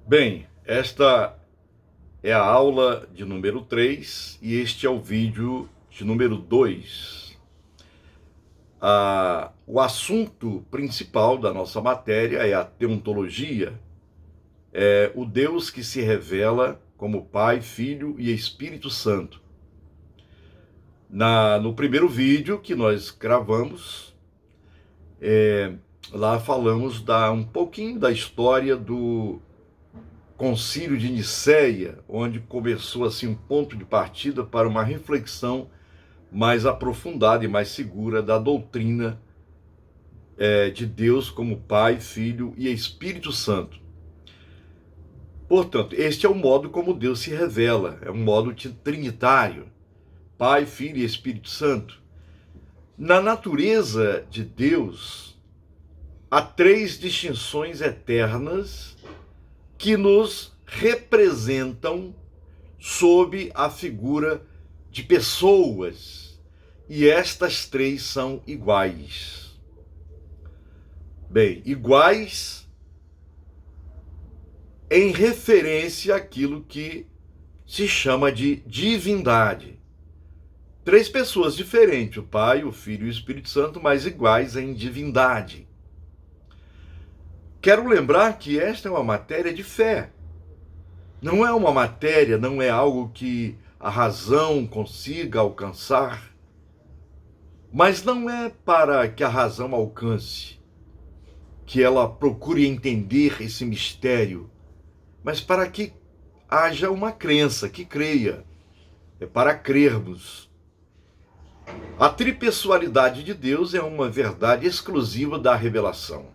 Bem, esta é a aula de número 3 e este é o vídeo de número 2. O assunto principal da nossa matéria é a teontologia, é o Deus que se revela como Pai, Filho e Espírito Santo. No primeiro vídeo que nós gravamos, lá falamos um pouquinho da história do Concílio de Nicéia, onde começou assim um ponto de partida para uma reflexão mais aprofundada e mais segura da doutrina de Deus como Pai, Filho e Espírito Santo. Portanto, este é o modo como Deus se revela, é um modo trinitário, Pai, Filho e Espírito Santo. Na natureza de Deus, há três distinções eternas que nos representam sob a figura de pessoas, e estas três são iguais. Bem, iguais em referência àquilo que se chama de divindade. Três pessoas diferentes, o Pai, o Filho e o Espírito Santo, mas iguais em divindade. Quero lembrar que esta é uma matéria de fé. Não é uma matéria, não é algo que a razão consiga alcançar. Mas não é para que a razão alcance, que ela procure entender esse mistério, mas para que haja uma crença, que creia. É para crermos. A tripessoalidade de Deus é uma verdade exclusiva da revelação.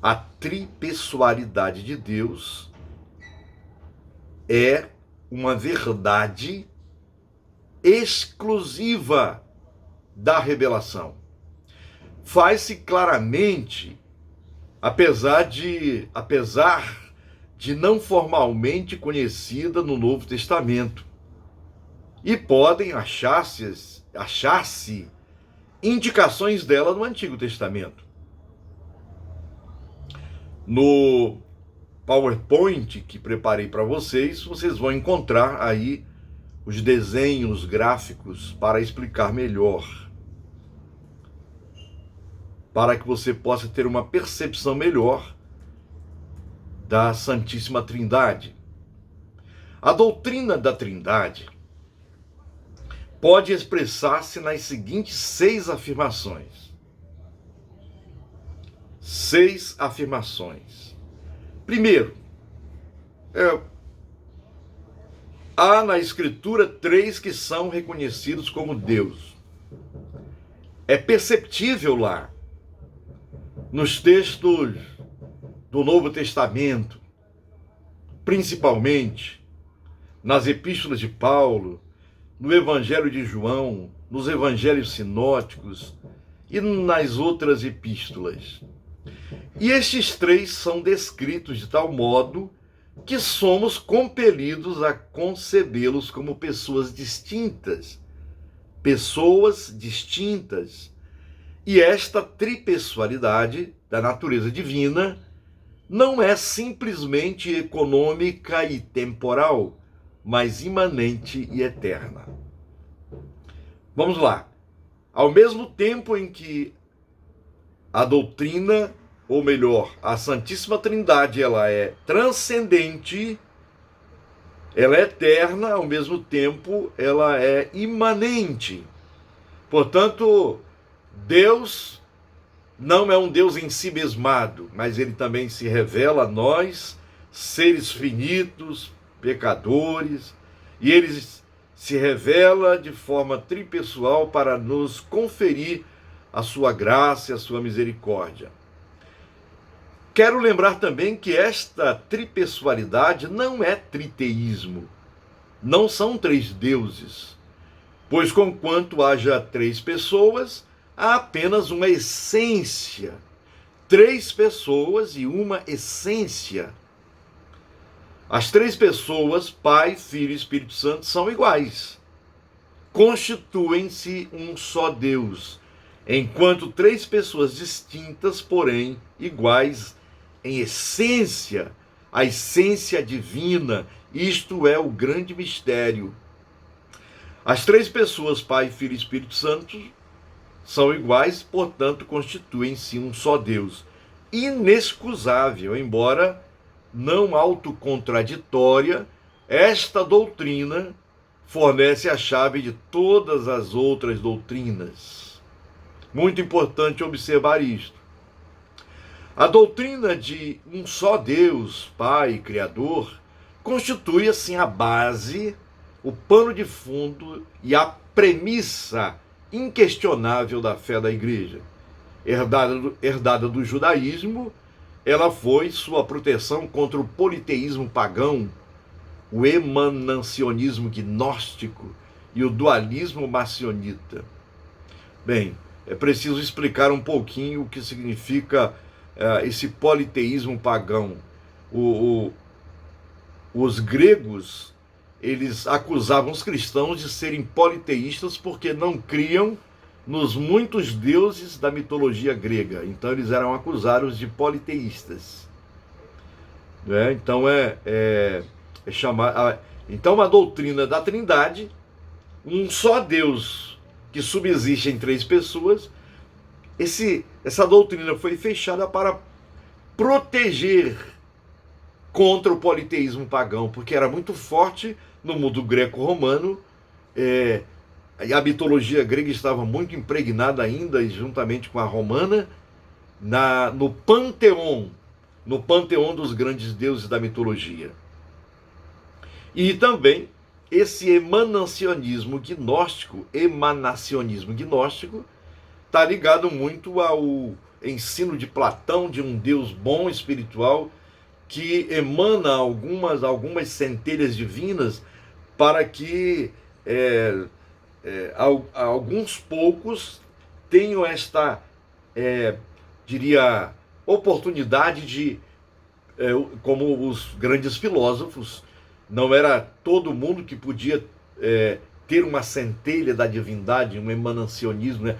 A tripessoalidade de Deus é uma verdade exclusiva da revelação. Faz-se claramente, apesar de não formalmente conhecida no Novo Testamento. E podem achar-se indicações dela no Antigo Testamento. No PowerPoint que preparei para vocês, vocês vão encontrar aí os desenhos gráficos para explicar melhor, para que você possa ter uma percepção melhor da Santíssima Trindade. A doutrina da Trindade pode expressar-se nas seguintes 6 afirmações. 6 afirmações. Primeiro, há na Escritura 3 que são reconhecidos como Deus. É perceptível lá, nos textos do Novo Testamento, principalmente nas epístolas de Paulo, no Evangelho de João, nos evangelhos sinóticos e nas outras epístolas. E estes 3 são descritos de tal modo que somos compelidos a concebê-los como pessoas distintas. Pessoas distintas. E esta tripessoalidade da natureza divina não é simplesmente econômica e temporal, mas imanente e eterna. Vamos lá. Ao mesmo tempo em que a doutrina, ou melhor, a Santíssima Trindade, ela é transcendente, ela é eterna, ao mesmo tempo ela é imanente. Portanto, Deus não é um Deus em si mesmado, mas ele também se revela a nós, seres finitos, pecadores, e ele se revela de forma tripessoal para nos conferir a sua graça e a sua misericórdia. Quero lembrar também que esta tripessoalidade não é triteísmo, não são 3 deuses, pois conquanto haja 3 pessoas, há apenas uma essência. 3 pessoas e uma essência. As 3 pessoas, Pai, Filho e Espírito Santo, são iguais. Constituem-se um só Deus, enquanto 3 pessoas distintas, porém iguais em essência, a essência divina. Isto é o grande mistério. As três pessoas, Pai, Filho e Espírito Santo, são iguais, portanto, constituem-se um só Deus. Inexcusável, embora não autocontraditória, esta doutrina fornece a chave de todas as outras doutrinas. Muito importante observar isto. A doutrina de um só Deus, Pai, Criador, constitui assim a base, o pano de fundo e a premissa inquestionável da fé da igreja. Herdada do judaísmo, ela foi sua proteção contra o politeísmo pagão, o emanacionismo gnóstico e o dualismo marcionita. Bem, é preciso explicar um pouquinho o que significa esse politeísmo pagão. Os gregos, eles acusavam os cristãos de serem politeístas porque não criam nos muitos deuses da mitologia grega. Então eles eram acusados de politeístas. Então então a doutrina da Trindade, um só Deus que subsiste em três pessoas, essa doutrina foi fechada para proteger contra o politeísmo pagão, porque era muito forte no mundo greco-romano, e a mitologia grega estava muito impregnada ainda, juntamente com a romana, no panteão dos grandes deuses da mitologia. E também esse emanacionismo gnóstico está ligado muito ao ensino de Platão de um Deus bom, espiritual, que emana algumas centelhas divinas para que alguns poucos tenham esta, oportunidade de, como os grandes filósofos, não era todo mundo que podia ter uma centelha da divindade, um emanacionismo, né?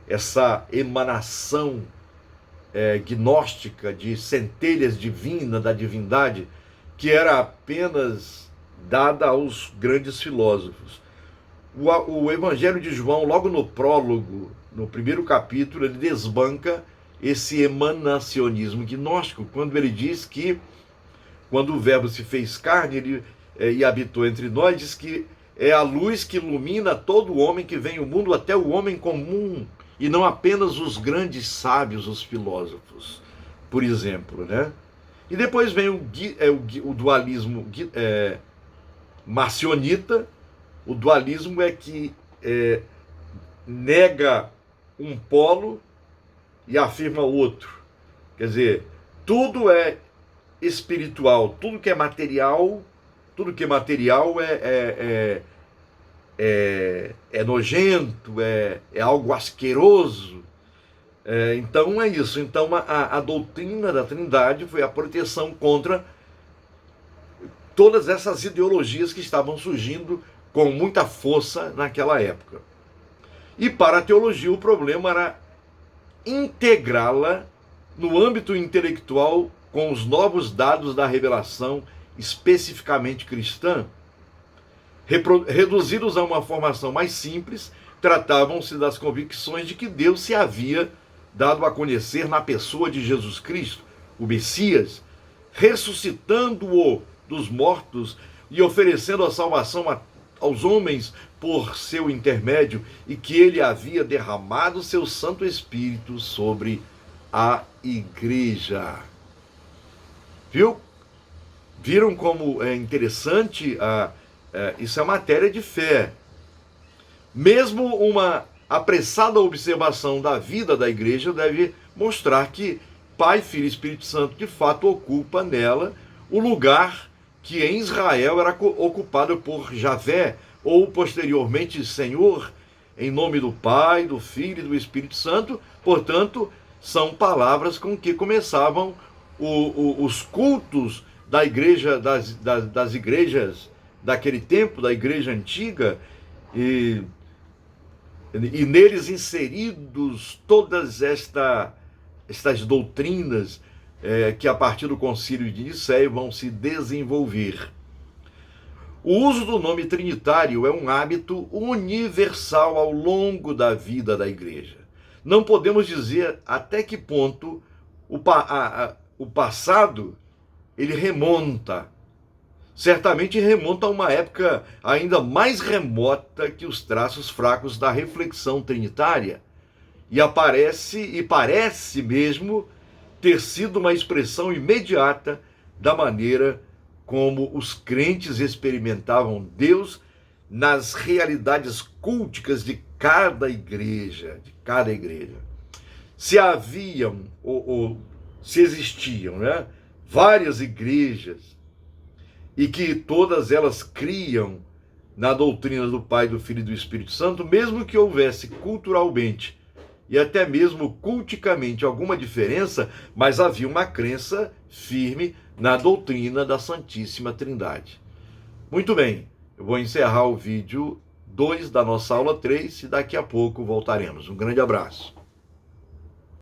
Essa emanação gnóstica de centelhas divinas da divindade, que era apenas dada aos grandes filósofos. O Evangelho de João, logo no prólogo, no primeiro capítulo, ele desbanca esse emanacionismo gnóstico, quando ele diz que, quando o Verbo se fez carne e habitou entre nós, diz que é a luz que ilumina todo o homem que vem ao mundo, até o homem comum, e não apenas os grandes sábios, os filósofos, por exemplo, né? E depois vem o dualismo marcionita. O dualismo é que nega um polo e afirma outro. Quer dizer, tudo é espiritual, tudo que é material é nojento, é algo asqueroso. Então é isso. Então a doutrina da Trindade foi a proteção contra todas essas ideologias que estavam surgindo com muita força naquela época. E para a teologia o problema era integrá-la no âmbito intelectual com os novos dados da revelação especificamente cristã. Reduzidos a uma formação mais simples, tratavam-se das convicções de que Deus se havia dado a conhecer na pessoa de Jesus Cristo, o Messias, ressuscitando-o dos mortos e oferecendo a salvação aos homens por seu intermédio, e que ele havia derramado seu Santo Espírito sobre a igreja. Viram como é interessante? Isso é matéria de fé. Mesmo uma apressada observação da vida da igreja deve mostrar que Pai, Filho e Espírito Santo de fato ocupa nela o lugar que em Israel era ocupado por Javé, ou posteriormente Senhor, em nome do Pai, do Filho e do Espírito Santo. Portanto, são palavras com que começavam os cultos da igreja, das igrejas daquele tempo, da igreja antiga, e neles inseridos todas estas doutrinas que a partir do Concílio de Nicéia vão se desenvolver. O uso do nome trinitário é um hábito universal ao longo da vida da igreja. Não podemos dizer até que ponto o passado ele remonta. Certamente remonta a uma época ainda mais remota que os traços fracos da reflexão trinitária. E parece mesmo ter sido uma expressão imediata da maneira como os crentes experimentavam Deus nas realidades culticas de cada igreja, Se haviam ou se existiam, né, várias igrejas e que todas elas criam na doutrina do Pai, do Filho e do Espírito Santo, mesmo que houvesse culturalmente e até mesmo culticamente alguma diferença, mas havia uma crença firme na doutrina da Santíssima Trindade. Muito bem, eu vou encerrar o vídeo 2 da nossa aula 3 e daqui a pouco voltaremos. Um grande abraço.